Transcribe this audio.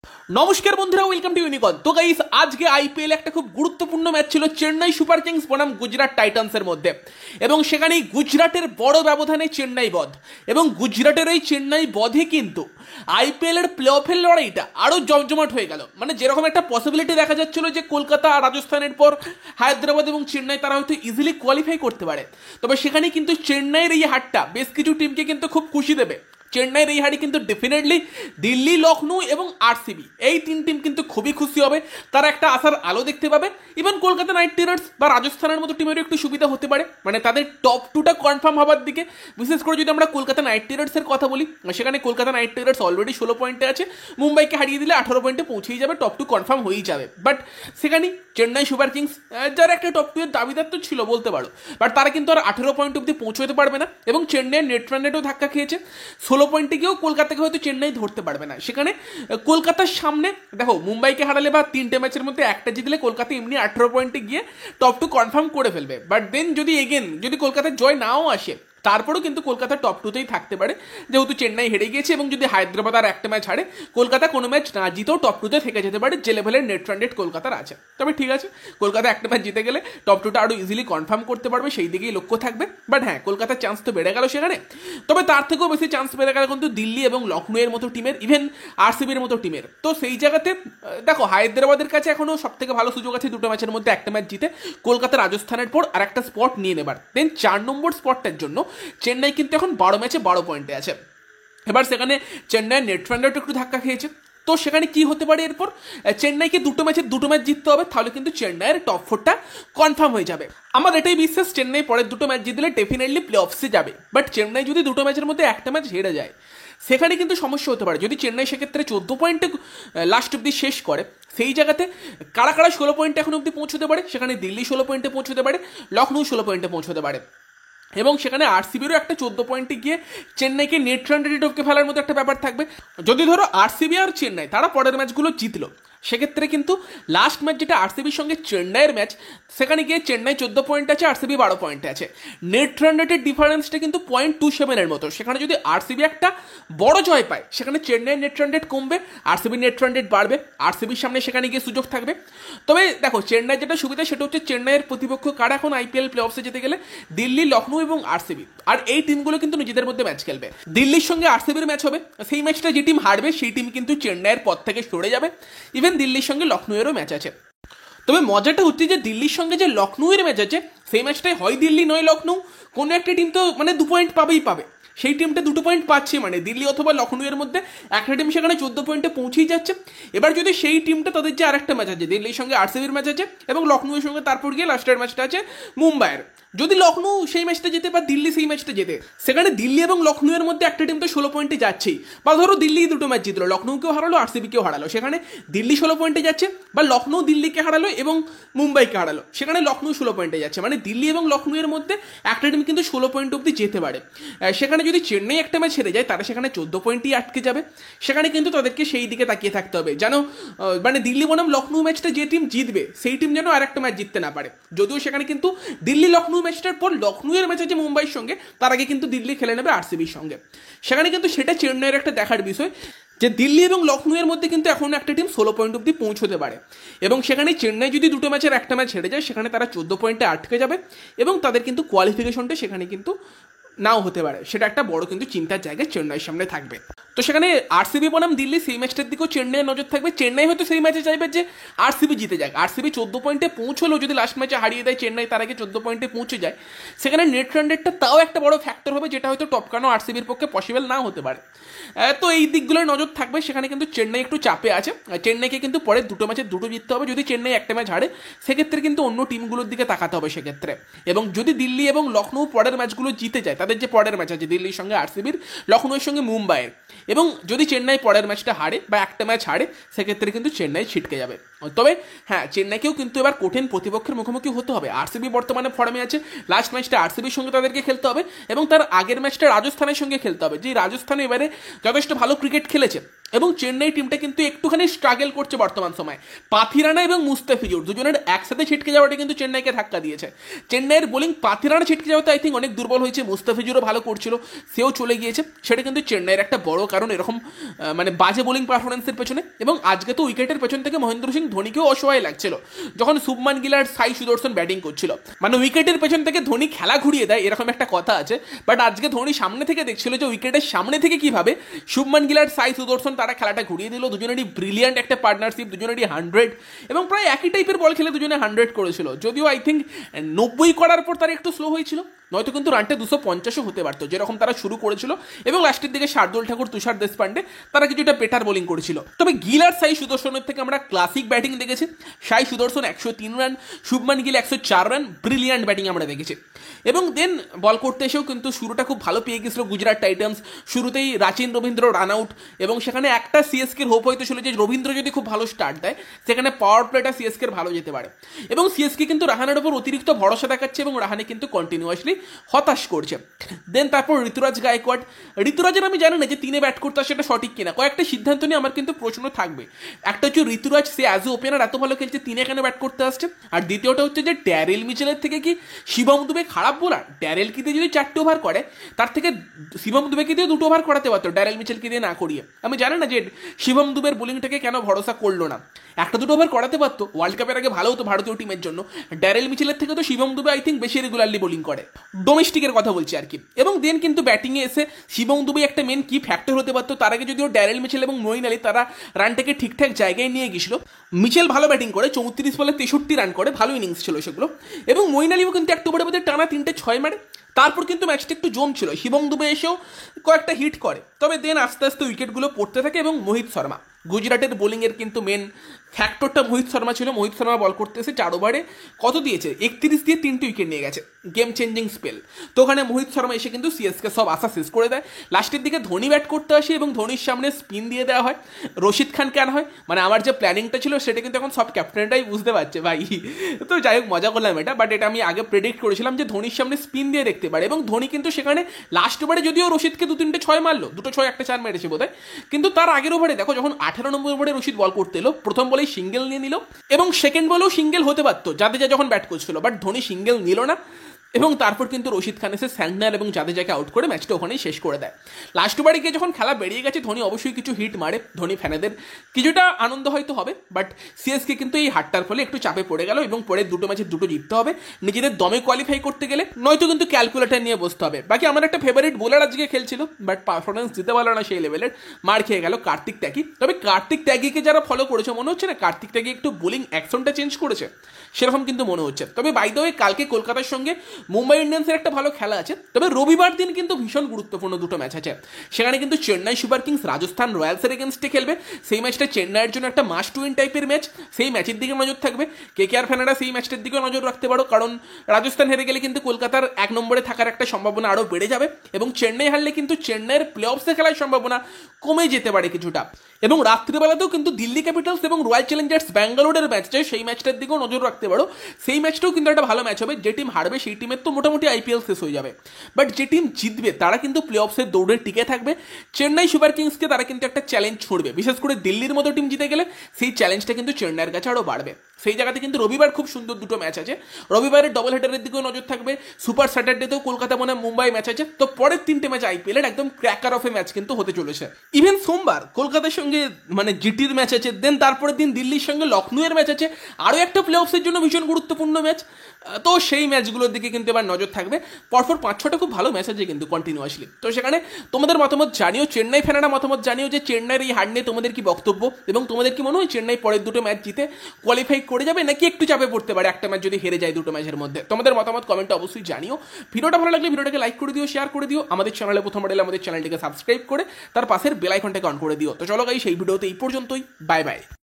নমস্কার বন্ধুরা, welcome to ইউনিকন। তো গাইস, আজকে আইপিএল একটা খুব গুরুত্বপূর্ণ ম্যাচ ছিল চেন্নাই সুপার কিংস বনাম গুজরাট টাইটান্সের মধ্যে, এবং সেখানেই গুজরাটের বড় ব্যবধানে চেন্নাই বধ, এবং গুজরাটের এই চেন্নাই বধে কিন্তু আইপিএল এর প্লে অফের লড়াইটা আরো জমজমাট হয়ে গেল। মানে যেরকম একটা পসিবিলিটি দেখা যাচ্ছিল যে কলকাতা আর রাজস্থানের পর হায়দ্রাবাদ এবং চেন্নাই তারা হয়তো ইজিলি কোয়ালিফাই করতে পারে, তবে সেখানে কিন্তু চেন্নাইয়ের এই হারটা বেশ কিছু টিমকে কিন্তু খুব খুশি দেবে। চেন্নাইয়ের এই হারি কিন্তু ডেফিনেটলি দিল্লি, লখনৌ এবং আরসিবি এই তিন টিম কিন্তু খুবই খুশি হবে, তারা একটা আশার আলো দেখতে পাবে। ইভেন কলকাতা নাইট রাইডার্স বা রাজস্থানের মতো টিমেরও একটু সুবিধা হতে পারে, মানে তাদের টপ টুটা কনফার্ম হওয়ার দিকে। বিশেষ করে যদি আমরা কলকাতা নাইট রাইডার্সের কথা বলি, সেখানে কলকাতা নাইট রাইডার্স অলরেডি 16 পয়েন্টে আছে, মুম্বাইকে হারিয়ে দিলে 18 পয়েন্টে পৌঁছেই যাবে, টপ টু কনফার্ম হয়েই যাবে। বাট সেখানে চেন্নাই সুপার কিংস, যারা একটা টপ টু এর দাবিদার তো ছিল বলতে পারো, বাট তারা কিন্তু আর 18 পয়েন্ট অব্দি পৌঁছতে পারবে না, এবং চেন্নাইয়ের নেট রান রেটও ধাক্কা খেয়েছে। 16 পয়েন্টে গিয়েও কলকাতাকে হয়তো চেন্নাই ধরতে পারবে না। সেখানে কলকাতার সামনে দেখো, মুম্বাইকে হারালে বা 3টে ম্যাচের মধ্যে একটা জিতলে কলকাতা এমনি 18 পয়েন্টে গিয়ে টপ টু কনফার্ম করে ফেলবে। বাট দেন যদি কলকাতার জয় নাও আসে, তারপরেও কিন্তু কলকাতা টপ টুতেই থাকতে পারে, যেহেতু চেন্নাই হেরে গিয়েছে। এবং যদি হায়দ্রাবাদ আর একটা ম্যাচ হারে, কলকাতা কোনো ম্যাচ না জিতেও টপ টুতে থেকে যেতে পারে, যে লেভেলের নেট রান রেট কলকাতার আছে। তবে ঠিক আছে, কলকাতা একটা ম্যাচ জিতে গেলে টপ টুটা আরো ইজিলি কনফার্ম করতে পারবে, সেই দিকেই লক্ষ্য থাকবে। বাট হ্যাঁ, কলকাতার চান্স তো বেড়ে গেল সেখানে, তবে তার থেকেও বেশি চান্স বেড়ে গেল কিন্তু দিল্লি এবং লখনৌ এর মতো টিমের, ইভেন আরসিবির মতো টিমের। তো সেই জায়গাতে দেখো, হায়দ্রাবাদের কাছে এখনো সব থেকে ভালো সুযোগ আছে দুটো ম্যাচের মধ্যে একটা ম্যাচ জিতে কলকাতা রাজস্থানের পর আর একটা স্পট নিয়ে নেবার। দেন 4 নম্বর স্পটটার জন্য চেন্নাই কিন্তু এখন 12 ম্যাচে 12 পয়েন্টে আছে। এবার সেখানে চেন্নাইয়ের নেট রান রেট একটু ধাক্কা খেয়েছে। তো সেখানে কি হতে পারে এরপর, চেন্নাইকে দুটো ম্যাচ জিততে হবে, তাহলে কিন্তু চেন্নাইয়ের টপ 4টা কনফার্ম হয়ে যাবে। আমার এটাই বিশ্বাস, চেন্নাই পরের দুটো ম্যাচ জিতলে ডেফিনেটলি প্লে অফসে যাবে। বাট চেন্নাই যদি দুটো ম্যাচের মধ্যে একটা ম্যাচ হেরে যায়, সেখানে কিন্তু সমস্যা হতে পারে। যদি চেন্নাই সেক্ষেত্রে 14 পয়েন্টে লাস্ট অব্দি শেষ করে, সেই জায়গাতে কারা কারা 16 পয়েন্টে এখন অব্দি পৌঁছতে পারে, সেখানে দিল্লি 16 পয়েন্টে পৌঁছতে পারে, লখনৌ 16 পয়েন্টে পৌঁছতে পারে, এবং সেখানে আরসিবিরও একটা 14 পয়েন্টে গিয়ে চেন্নাইকে নেট রান রেটে টপকে ফেলার মতো একটা ব্যাপার থাকবে। যদি ধরো আরসিবি আর চেন্নাই তারা পরের ম্যাচগুলো জিতলো, সেক্ষেত্রে কিন্তু লাস্ট ম্যাচ যেটা আরসিবির সঙ্গে চেন্নাইয়ের ম্যাচ, সেখানে গিয়ে চেন্নাই 14 পয়েন্ট আছে, আরসিবি 12 পয়েন্টে আছে। নেট রান রেটের ডিফারেন্সটা কিন্তু 0.27 এর মতো। সেখানে যদি আরসিবি একটা বড় জয় পায়, সেখানে চেন্নাইয়ের নেট রান রেট কমবে, আরসিবির নেট রান রেট বাড়বে, আরসিবির সামনে সেখানে গিয়ে সুযোগ থাকবে। তবে দেখো, চেন্নাই যেটা সুবিধা সেটা হচ্ছে চেন্নাইয়ের প্রতিপক্ষ কারা এখন আইপিএল প্লে অফসে যেতে গেলে, দিল্লি, লখনৌ এবং আরসিবি। আর এই টিমগুলো কিন্তু নিজেদের মধ্যে ম্যাচ খেলবে। দিল্লির সঙ্গে আরসিবির ম্যাচ হবে, সেই ম্যাচটা যে টিম হারবে সেই টিম কিন্তু চেন্নাইয়ের পথ থেকে সরে যাবে। ইভেন দিল্লির সঙ্গে লখনৌয়েরও ম্যাচ আছে। তবে মজাটা হচ্ছে যে দিল্লির সঙ্গে যে লখনৌয়ের ম্যাচ আছে, সেই ম্যাচটাই হয় দিল্লি নয় লখনৌ, কোনো একটা টিম তো মানে 2 পয়েন্ট পাবেই পাবে। সেই টিমটা 2 পয়েন্ট পাচ্ছে, মানে দিল্লি অথবা লখনৌয়ের মধ্যে একটা টিম সেখানে 14 পয়েন্টে পৌঁছেই যাচ্ছে। এবার যদি সেই টিমটা, তাদের যে আরেকটা ম্যাচ আছে, দিল্লির সঙ্গে আরসিবির ম্যাচ আছে এবং লখনৌয়ের সঙ্গে তারপর গিয়ে লাস্টের ম্যাচটা আছে মুম্বাইয়ের, যদি লখনৌ সেই ম্যাচটা যেতে বা দিল্লি সেই ম্যাচটা যেতে, সেখানে দিল্লি এবং লখনৌয়ের মধ্যে একটা টিম তো 16 পয়েন্টে যাচ্ছেই। বা ধরো দিল্লি দুটো ম্যাচ জিতলো, লখনৌকেও হারালো, আরসিবিকেও হারালো, সেখানে দিল্লি 16 পয়েন্টে যাচ্ছে, বা লখনৌ দিল্লিকে হারালো এবং মুম্বাইকে হারালো, সেখানে লখনৌ 16 পয়েন্টে যাচ্ছে। মানে দিল্লি এবং লখনৌয়ের মধ্যে একটা টিম কিন্তু 16 পয়েন্ট অব্দি যেতে পারে। সেখানে যদি চেন্নাই একটা ম্যাচ হেরে যায়, তারা সেখানে 14 পয়েন্টই আটকে যাবে। সেখানে কিন্তু তাদেরকে সেই দিকে তাকিয়ে থাকতে হবে, যেন মানে দিল্লি বনাম লখনৌ ম্যাচটা যে টিম জিতবে, সেই টিম যেন আর একটা ম্যাচ জিততে না পারে। যদিও সেখানে কিন্তু দিল্লি লখনৌ ম্যাচটার পর লখনৌয়ের ম্যাচ আছে মুম্বাইয়ের সঙ্গে, তার আগে কিন্তু দিল্লি খেলে নেবে আরসিবির সঙ্গে। সেখানে কিন্তু সেটা চেন্নাইয়ের একটা দেখার বিষয়, যে দিল্লি এবং লখনৌয়ের মধ্যে কিন্তু এখন একটা টিম 16 পয়েন্ট অব্দি পৌঁছতে পারে, এবং সেখানে চেন্নাই যদি দুটো ম্যাচের একটা ম্যাচ হেরে যায়, সেখানে তারা 14 পয়েন্টে আটকে যাবে, এবং তাদের কিন্তু কোয়ালিফিকেশনটা সেখানে কিন্তু নাও হতে পারে। সেটা একটা বড় কিন্তু চিন্তার জায়গায় চেন্নাইয়ের সামনে থাকবে। তো সেখানে আরসিবি বনাম দিল্লি সেই ম্যাচটার দিকেও চেন্নাইয়ের নজর থাকবে। চেন্নাই হয়তো সেই ম্যাচে চাইবে যে আরসিবি জিতে যাক। আরসিবি 14 পয়েন্টে পৌঁছলো, যদি লাস্ট ম্যাচে হারিয়ে দেয় চেন্নাই, তার আগে 14 পয়েন্টে পৌঁছে যায়, সেখানে নেট রান রেটটা তাও একটা বড় ফ্যাক্টর হবে, যেটা হয়তো টপকানো আরসিবির পক্ষে পসিবল না হতে পারে। তো এই দিকগুলোর নজর থাকবে। সেখানে কিন্তু চেন্নাই একটু চাপে আছে, চেন্নাইকে কিন্তু পরের দুটো ম্যাচে দুটো জিততে হবে। যদি চেন্নাই একটা ম্যাচ হারে, সেক্ষেত্রে কিন্তু অন্য টিমগুলোর দিকে তাকাতে হবে সেক্ষেত্রে। এবং যদি দিল্লি এবং লখনৌ পরের ম্যাচগুলো জিতে যায়, তাদের যে পরের ম্যাচ আছে দিল্লির সঙ্গে আরসিবির, লখনৌয়ের সঙ্গে মুম্বাইয়ের, এবং যদি চেন্নাই পরের ম্যাচটা হারে বা একটা ম্যাচ হারে, সেক্ষেত্রে কিন্তু চেন্নাই ছিটকে যাবে। তবে হ্যাঁ, চেন্নাইকেও কিন্তু এবার কঠিন প্রতিপক্ষের মুখোমুখি হতে হবে। আরসিবি বর্তমানে ফর্মে আছে, লাস্ট ম্যাচটা আরসিবির সঙ্গে তাদেরকে খেলতে হবে, এবং তার আগের ম্যাচটা রাজস্থানের সঙ্গে খেলতে হবে, যে রাজস্থানে এবারে যথেষ্ট ভালো ক্রিকেট খেলেছে। এবং চেন্নাই টিমটা কিন্তু একটুখানি স্ট্রাগল করছে বর্তমান সময়। পাথিরানা এবং মুস্তাফিজুর দুজনের একসাথে ছিটকে যাওয়াটা কিন্তু চেন্নাইকে ধাক্কা দিয়েছে। চেন্নাইয়ের বোলিং পাথিরানা ছিটকে যাওয়াতে আই থিঙ্ক অনেক দুর্বল হয়েছে, মুস্তাফিজুরও ভালো করছিল, সেও চলে গিয়েছে, সেটা কিন্তু চেন্নাইয়ের একটা বড় কারণ এরকম মানে বাজে বোলিং পারফরমেন্সের পেছনে। এবং আজকে তো উইকেটের পেছন থেকে মহেন্দ্র সিং ধোনিকেও অসহায় লাগছিল যখন শুভমান গিল আর সাই সুদর্শন ব্যাটিং করছিল, মানে উইকেটের পেছন থেকে ধোনি খেলা ঘুরিয়ে দেয় এরকম একটা কথা আছে। বাট আজকে ধোনি সামনে থেকে দেখছিল যে উইকেটের সামনে থেকে কিভাবে শুভমান গিল আর সাই সুদর্শন তারা খেলাটা ঘুরিয়ে দিল। দুজনেরই ব্রিলিয়ান্ট একটা পার্টনারশিপ, দুজনেরই 100 এবং প্রায় একই টাইপের বল খেলে দুজনে 100 করেছিল। যদিও আই থিঙ্ক 90 করার পর তারা একটু স্লো হয়েছিল, নয়তো কিন্তু রানটা 250ও হতে পারতো যেরকম তারা শুরু করেছিল। এবং লাস্টের দিকে শার্দুল ঠাকুর, তুষার দেশপান্ডে তারা কিছুটা বেটার বোলিং করেছিল। তবে গিল আর সাই সুদর্শনের থেকে আমরা ক্লাসিক ব্যাটিং দেখেছি। সাই সুদর্শন 103 run, Shubman Gill 104 run, brilliant batting আমরা দেখেছি। এবং দেন বল করতে এসেও কিন্তু শুরুটা খুব ভালো পেয়ে গেছিল গুজরাট টাইটান্স। শুরুতেই রাচিন রবীন্দ্র রান আউট, এবং সেখানে একটা সিএসকের হোপ হয়তো ছিল যে রবীন্দ্র যদি খুব ভালো স্টার্ট দেয় সেখানে পাওয়ার প্লেটা সিএসকের ভালো যেতে পারে। এবং সিএসকে কিন্তু রাহানের ওপর অতিরিক্ত ভরসা দেখাচ্ছে এবং রাহানে কিন্তু কন্টিনিউয়াসলি হতাশ করছে। দেন তারপর ঋতুরাজ গায়কোয়াড, ঋতুরাজের আমি জানি না যে তিনে ব্যাট করতে সেটা সঠিক কিনা, কয়েকটা সিদ্ধান্ত নিয়ে আমার কিন্তু প্রশ্ন থাকবে। একটা হচ্ছে ঋতুরাজ সে অ্যাজ এ ওপেনার এত ভালো খেলছে, তিনে কেন ব্যাট করতে আসছে? আর দ্বিতীয়টা হচ্ছে যে ড্যারেল মিচেলের থেকে কি শিবম দুবে খারাপ বোলার? ড্যারেল কি দিয়ে যদি 4টে ওভার করে তার থেকে শিবম দুবেকে দিয়ে 2টো ওভার করাতে পারতো, ড্যারেল মিচেলকে দিয়ে না করিয়ে। আমি জানি না যে শিবম দুবের বোলিংটাকে কেন ভরসা করলো না, 1-2 ওভার করাতে পারতো, ওয়ার্ল্ড কাপের আগে ভালো হতো ভারতীয় টিমের জন্য। ড্যারেল মিচেলের থেকে তো শিবম দুবে আই থিঙ্ক বেশি রেগুলারলি বোলিং করে, ডোমেস্টিকের কথা বলছি আর কি। এবং দেন কিন্তু ব্যাটিংয়ে এসে শিবম দুবে একটা মেন কি ফ্যাক্টর হতে পারতো। তার আগে যদিও ড্যারেল মিচেল এবং মঈন আলী তারা রানটাকে ঠিকঠাক জায়গায় নিয়ে গেছিল। মিচেল ভালো ব্যাটিং করে, 34 বলে 63 রান করে, ভালো ইনিংস ছিল সেগুলো। এবং মঈন আলীও কিন্তু একটা ওভারের মধ্যে টানা 3টে 6 মারে। তারপর কিন্তু ম্যাচটা একটু জমছিল, শিবম দুবে এসেও কয়েকটা হিট করে। তবে দেন আস্তে আস্তে উইকেটগুলো পড়তে থাকে এবং মোহিত শর্মা, গুজরাটের বোলিংয়ের কিন্তু মেন ফ্যাক্টরটা মোহিত শর্মা ছিল। মোহিত শর্মা বল করতে এসে 4 ওভারে কত দিয়েছে? 31 দিয়ে 3টে উইকেট নিয়ে গেছে, গেম চেঞ্জিং স্পেল। তো ওখানে মোহিত শর্মা এসে কিন্তু সিএসকে সব আশা শেষ করে দেয়। লাস্টের দিকে ধোনি ব্যাট করতে আসে এবং ধোনির সামনে স্পিন দিয়ে দেওয়া হয়, রশিদ খানকে আনা হয়। মানে আমার যে প্ল্যানিংটা ছিল সেটা কিন্তু এখন সব ক্যাপ্টেনরাই বুঝতে পারছে ভাই। তো যাই হোক, মজা করলাম এটা, বাট এটা আমি আগে প্রেডিক্ট করেছিলাম যে ধোনির সামনে স্পিন দিয়ে দেখতে পারে। এবং ধোনি কিন্তু সেখানে লাস্ট ওভারে যদিও রশিদকে 2-3টে 6 মারলো, 2টো 6 একটা 4 মেরেছে বোধ হয়, কিন্তু তার আগের ওভারে দেখো যখন 18 নম্বর ওভারে রশিদ বল করতে এলো, প্রথম বলেই সিঙ্গেল নিয়ে নিল এবং সেকেন্ড বলেও সিঙ্গেল হতে পারতো জাদেজা যখন ব্যাট করছিল, বাট ধোনি সিঙ্গেল নিল না। এবং তারপর কিন্তু রশিদ খান এসে স্যান্টনার এবং জাদেজাকে আউট করে ম্যাচটা ওখানেই শেষ করে দেয়। লাস্ট ওভারে গিয়ে যখন খেলা বেরিয়ে গেছে ধোনি অবশ্যই কিছু হিট মারে, ধোনি ফ্যানেদের কিছুটা আনন্দ হয়তো হবে, বাট সিএসকে কিন্তু এই হারটার ফলে একটু চাপে পড়ে গেল এবং পরে 2টো ম্যাচে 2টো জিততে হবে নিজেদের দমে কোয়ালিফাই করতে গেলে, নয়তো কিন্তু ক্যালকুলেটার নিয়ে বসতে হবে। বাকি আমার একটা ফেভারিট বোলার আজকে খেলছিল, বাট পারফরমেন্স দিতে পারলো না সেই লেভেলের, মার খেয়ে গেল কার্তিক ত্যাগী। তবে কার্তিক ত্যাগীকে যারা ফলো করেছে মনে হচ্ছে না কার্তিক ত্যাগী একটু বোলিং অ্যাকশনটা চেঞ্জ করেছে, সেরকম কিন্তু মনে হচ্ছে। তবে বাই দ্য ওয়ে কালকে কলকাতার সঙ্গে মুম্বাই ইন্ডিয়ান্সের একটা ভালো খেলা আছে। তবে রবিবার দিন কিন্তু ভীষণ গুরুত্বপূর্ণ 2টো ম্যাচ আছে। সেখানে কিন্তু চেন্নাই সুপার কিংস রাজস্থান রয়্যালসের এগেনস্টে খেলবে। সেই ম্যাচটা চেন্নাইয়ের জন্য একটা মাস্ট উইন টাইপের ম্যাচ, সেই ম্যাচের দিকে নজর থাকবে। কেকেআর ফ্যানেরা সেই ম্যাচটার দিকেও নজর রাখতে পারো, কারণ রাজস্থান হেরে গেলে কিন্তু কলকাতার 1 নম্বরে থাকার একটা সম্ভাবনা আরও বেড়ে যাবে এবং চেন্নাই হারলে কিন্তু চেন্নাইয়ের প্লে অফসে খেলার সম্ভাবনা কমে যেতে পারে কিছুটা। এবং রাত্রিবেলাতেও কিন্তু দিল্লি ক্যাপিটালস এবং রয়্যাল চ্যালেঞ্জার্স ব্যাঙ্গালোরের ম্যাচ চাই, সেই ম্যাচটার দিকেও নজর রাখতে পারো। সেই ম্যাচটাও কিন্তু একটা ভালো ম্যাচ হবে। যে টিম হারবে সেই টিমের তো মোটামুটি আইপিএল শেষ হয়ে যাবে, বাট যে টিম জিতবে তারা কিন্তু প্লে অফসের দৌড়ে টিকে থাকবে। চেন্নাই সুপার কিংসকে তারা কিন্তু একটা চ্যালেঞ্জ ছুড়বে, বিশেষ করে দিল্লির মতো টিম জিতে গেলে সেই চ্যালেঞ্জটা কিন্তু চেন্নাইয়ের কাছে আরও বাড়বে। সেই জায়গাতে কিন্তু রবিবার খুব সুন্দর 2টো ম্যাচ আছে। রবিবারের ডবল হেডারের দিকেও নজর থাকবে, সুপার স্যাটারডেতেও কলকাতা বনাম মুম্বাই ম্যাচ আছে। তো পরের 3টে ম্যাচ আইপিএলের একদম ক্র্যাকার অফে ম্যাচ কিন্তু হতে চলেছে। ইভেন সোমবার কলকাতার সঙ্গে মানে জিটির ম্যাচ আছে, দেন তারপরের দিন দিল্লির সঙ্গে লখনউয়ের ম্যাচ আছে, আরও একটা প্লে অফসের জন্য ভীষণ গুরুত্বপূর্ণ ম্যাচ। তো সেই ম্যাচগুলোর দিকে কিন্তু এবার নজর থাকবে। পরপর 5-6টা খুব ভালো ম্যাচ আছে কিন্তু কন্টিনিউয়াসলি। তো সেখানে তোমাদের মতামত জানিও, চেন্নাই ফ্যানেরা মতামত জানিও যে চেন্নাইয়ের এই হার নিয়ে তোমাদের কি বক্তব্য এবং তোমাদের কি মনে হয় চেন্নাই পরের 2টো ম্যাচ জিতে কোয়ালিফাই করে যাবে নাকি একটু চাপে পড়তে পারে একটা ম্যাচ যদি হেরে যায় 2টো ম্যাচের মধ্যে। তোমাদের মতামত কমেন্টে অবশ্যই জানিও। ভিডিওটা ভালো লাগলে ভিডিওটাকে লাইক করে দিও, শেয়ার করে দিও। আমাদের চ্যানেলে প্রথমবার এলে আমাদের চ্যানেলটিকে সাবস্ক্রাইব করে তার পাশের বেল আইকনটাকে অন করে দিও। তো চলো গাইস, সেই ভিডিওতে এই পর্যন্তই, বাই বাই।